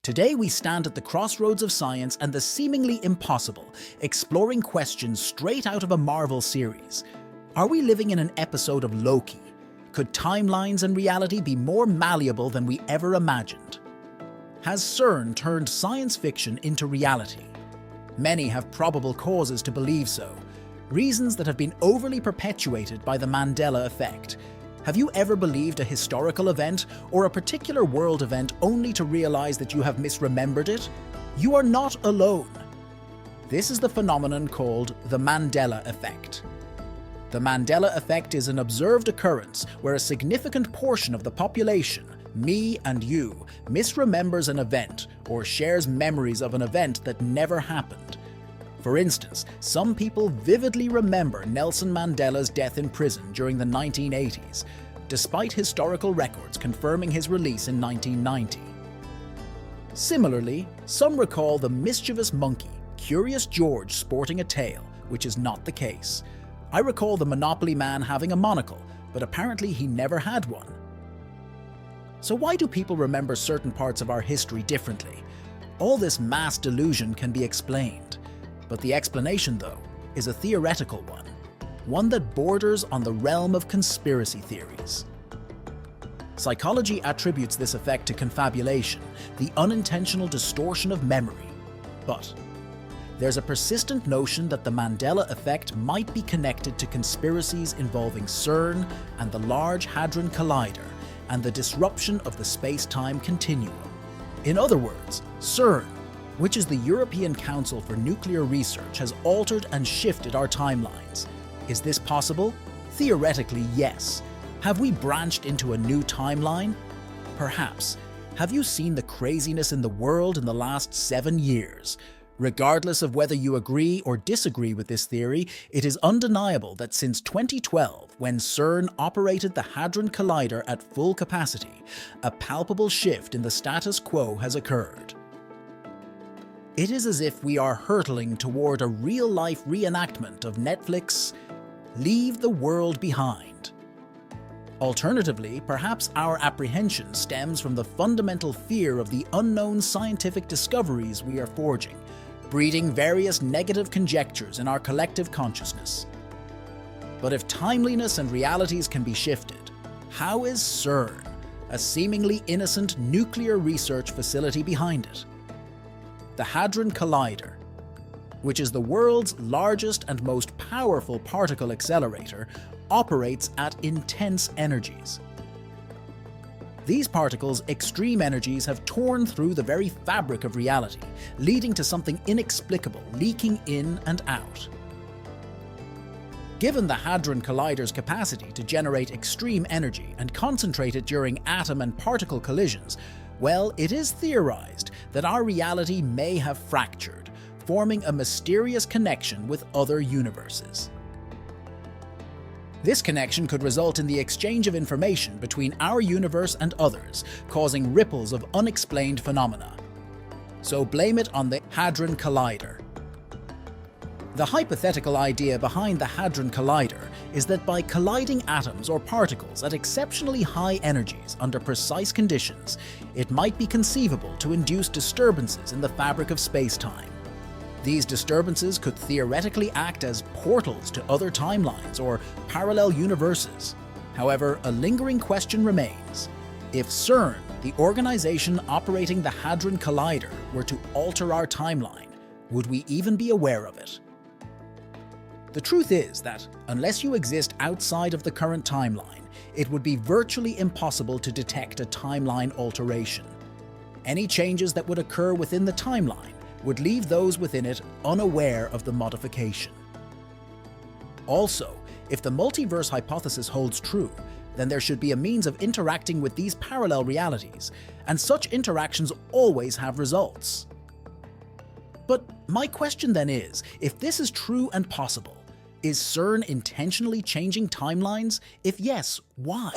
Today we stand at the crossroads of science and the seemingly impossible, exploring questions straight out of a Marvel series. Are we living in an episode of Loki? Could timelines and reality be more malleable than we ever imagined? Has CERN turned science fiction into reality? Many have probable causes to believe so, reasons that have been overly perpetuated by the Mandela effect. Have you ever believed a historical event or a particular world event only to realize that you have misremembered it? You are not alone. This is the phenomenon called the Mandela effect. The Mandela effect is an observed occurrence where a significant portion of the population, me and you, misremembers an event or shares memories of an event that never happened. For instance, some people vividly remember Nelson Mandela's death in prison during the 1980s, despite historical records confirming his release in 1990. Similarly, some recall the mischievous monkey, Curious George, sporting a tail, which is not the case. I recall the Monopoly man having a monocle, but apparently he never had one. So why do people remember certain parts of our history differently? All this mass delusion can be explained. But the explanation, though, is a theoretical one that borders on the realm of conspiracy theories. Psychology attributes this effect to confabulation, the unintentional distortion of memory. But there's a persistent notion that the Mandela effect might be connected to conspiracies involving CERN and the Large Hadron Collider and the disruption of the space-time continuum. In other words, CERN, which is the European Council for Nuclear Research, has altered and shifted our timelines. Is this possible? Theoretically, yes. Have we branched into a new timeline? Perhaps. Have you seen the craziness in the world in the last 7 years? Regardless of whether you agree or disagree with this theory, it is undeniable that since 2012, when CERN operated the Hadron Collider at full capacity, a palpable shift in the status quo has occurred. It is as if we are hurtling toward a real-life reenactment of Netflix's Leave the World Behind. Alternatively, perhaps our apprehension stems from the fundamental fear of the unknown scientific discoveries we are forging, breeding various negative conjectures in our collective consciousness. But if timeliness and realities can be shifted, how is CERN, a seemingly innocent nuclear research facility, behind it? The Hadron Collider, which is the world's largest and most powerful particle accelerator, operates at intense energies. These particles' extreme energies have torn through the very fabric of reality, leading to something inexplicable leaking in and out. Given the Hadron Collider's capacity to generate extreme energy and concentrate it during atom and particle collisions, well, it is theorized that our reality may have fractured, forming a mysterious connection with other universes. This connection could result in the exchange of information between our universe and others, causing ripples of unexplained phenomena. So blame it on the Hadron Collider. The hypothetical idea behind the Hadron Collider is that by colliding atoms or particles at exceptionally high energies under precise conditions, it might be conceivable to induce disturbances in the fabric of space-time. These disturbances could theoretically act as portals to other timelines or parallel universes. However, a lingering question remains. If CERN, the organization operating the Hadron Collider, were to alter our timeline, would we even be aware of it? The truth is that, unless you exist outside of the current timeline, it would be virtually impossible to detect a timeline alteration. Any changes that would occur within the timeline would leave those within it unaware of the modification. Also, if the multiverse hypothesis holds true, then there should be a means of interacting with these parallel realities, and such interactions always have results. But my question then is, if this is true and possible, is CERN intentionally changing timelines? If yes, why?